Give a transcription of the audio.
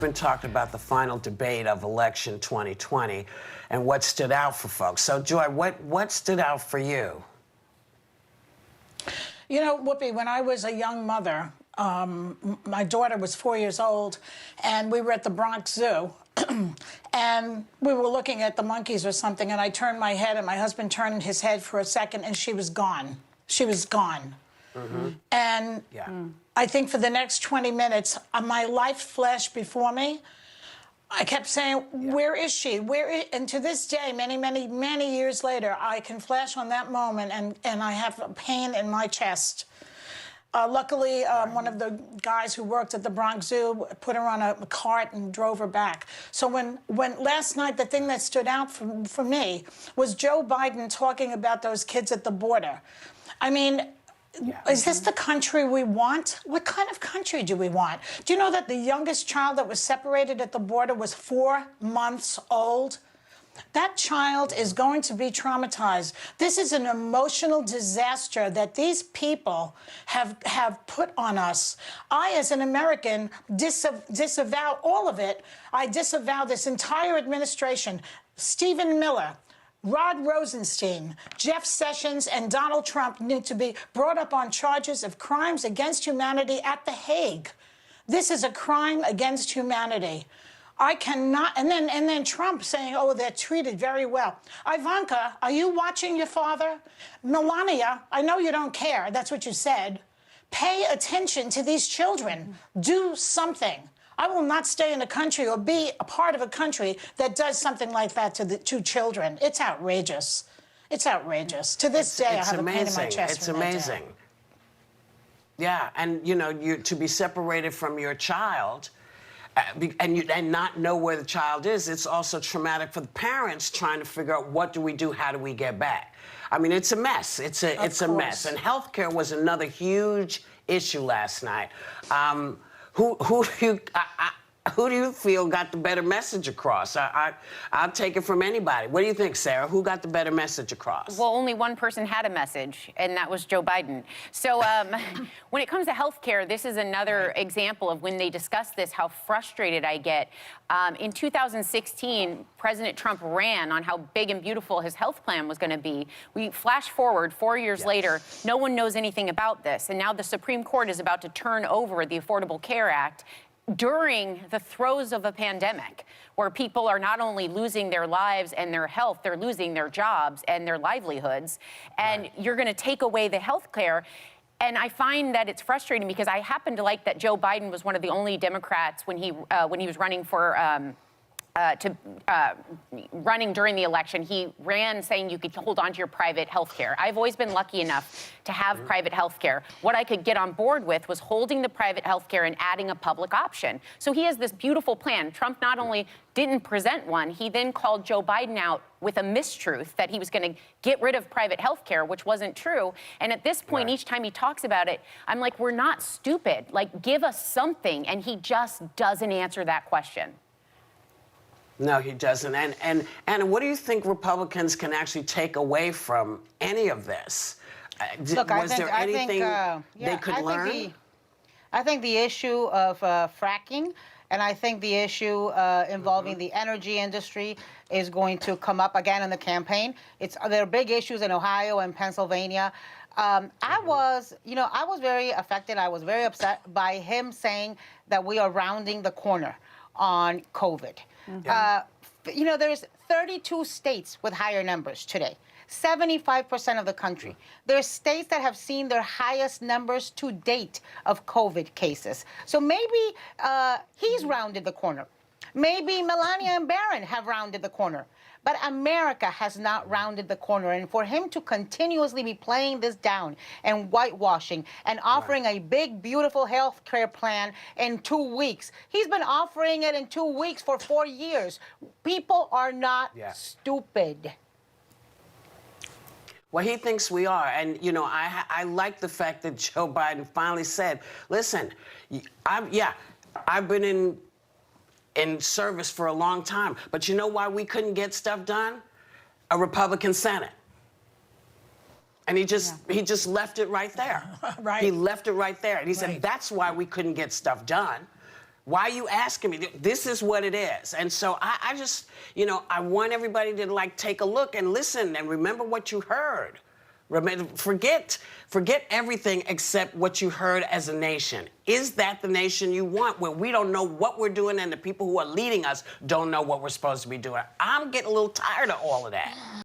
Been talking about the final debate of election 2020 and what stood out for folks. So, Joy, what stood out for you? You know, Whoopi, when I was a young mother, my daughter was 4 years old, and we were at the Bronx Zoo, and we were looking at the monkeys or something, and I turned my head, and my husband turned his head for a second, and she was gone. She was gone. Mm-hmm. And I think for the next 20 minutes, my life flashed before me. I kept saying, where is she? And to this day, many years later, I can flash on that moment, and I have a pain in my chest. Luckily, one of the guys who worked at the Bronx Zoo put her on a cart and drove her back. So when last night, the thing that stood out for me was Joe Biden talking about those kids at the border. I mean, is this the country we want? What kind of country do we want? Do you know that the youngest child that was separated at the border was 4 months old? That child is going to be traumatized. This is an emotional disaster that these people have put on us. I, as an American, disavow all of it. I disavow this entire administration. Stephen Miller, Rod Rosenstein, Jeff Sessions, and Donald Trump need to be brought up on charges of crimes against humanity at The Hague. This is a crime against humanity. I cannot, and then Trump saying, oh, they're treated very well. Ivanka, are you watching your father? Melania, I know you don't care. That's what you said. Pay attention to these children. Do something. I will not stay in a country or be a part of a country that does something like that to the two children. It's outrageous. It's outrageous. To this day, I have a pain in my chest. It's amazing. Yeah, and you know, to be separated from your child and not know where the child is, it's also traumatic for the parents trying to figure out what do we do, how do we get back. I mean, it's a mess. It's a mess. And healthcare was another huge issue last night. Who do you feel got the better message across? I'll take it from anybody. What do you think, Sarah? Who got the better message across? Well, only one person had a message, and that was Joe Biden. So when it comes to health care, this is another example of when they discuss this, how frustrated I get. In 2016, President Trump ran on how big and beautiful his health plan was going to be. We flash forward 4 years later, no one knows anything about this. And now the Supreme Court is about to turn over the Affordable Care Act during the throes of a pandemic, where people are not only losing their lives and their health, they're losing their jobs and their livelihoods. And you're going to take away the health care. And I find that it's frustrating because I happen to like that Joe Biden was one of the only Democrats when he was running for running during the election. He ran saying you could hold on to your private health care. I've always been lucky enough to have private health care. What I could get on board with was holding the private health care and adding a public option. So he has this beautiful plan. Trump not only didn't present one, he then called Joe Biden out with a mistruth that he was going to get rid of private health care, which wasn't true. And at this point, each time he talks about it, I'm like, we're not stupid. Like, give us something. And he just doesn't answer that question. No, he doesn't. And what do you think Republicans can actually take away from any of this? Look, was there anything they could learn? I think the issue of fracking, and I think the issue involving the energy industry is going to come up again in the campaign. There are big issues in Ohio and Pennsylvania. I was very affected. I was very upset by him saying that we are rounding the corner on COVID. There's 32 states with higher numbers today. 75% of the country. There's states that have seen their highest numbers to date of COVID cases. So maybe he's rounded the corner. Maybe Melania and Barron have rounded the corner. But America has not rounded the corner. And for him to continuously be playing this down and whitewashing and offering a big, beautiful health care plan in 2 weeks. He's been offering it in 2 weeks for 4 years. People are not stupid. Well, he thinks we are. And, you know, I like the fact that Joe Biden finally said, listen, I've been in service for a long time. But you know why we couldn't get stuff done? A Republican Senate. And he just left it right there. He left it right there. And he said, that's why we couldn't get stuff done. Why are you asking me? This is what it is. And so I just, you know, I want everybody to like take a look and listen and remember what you heard. Forget everything except what you heard as a nation. Is that the nation you want, where we don't know what we're doing and the people who are leading us don't know what we're supposed to be doing? I'm getting a little tired of all of that.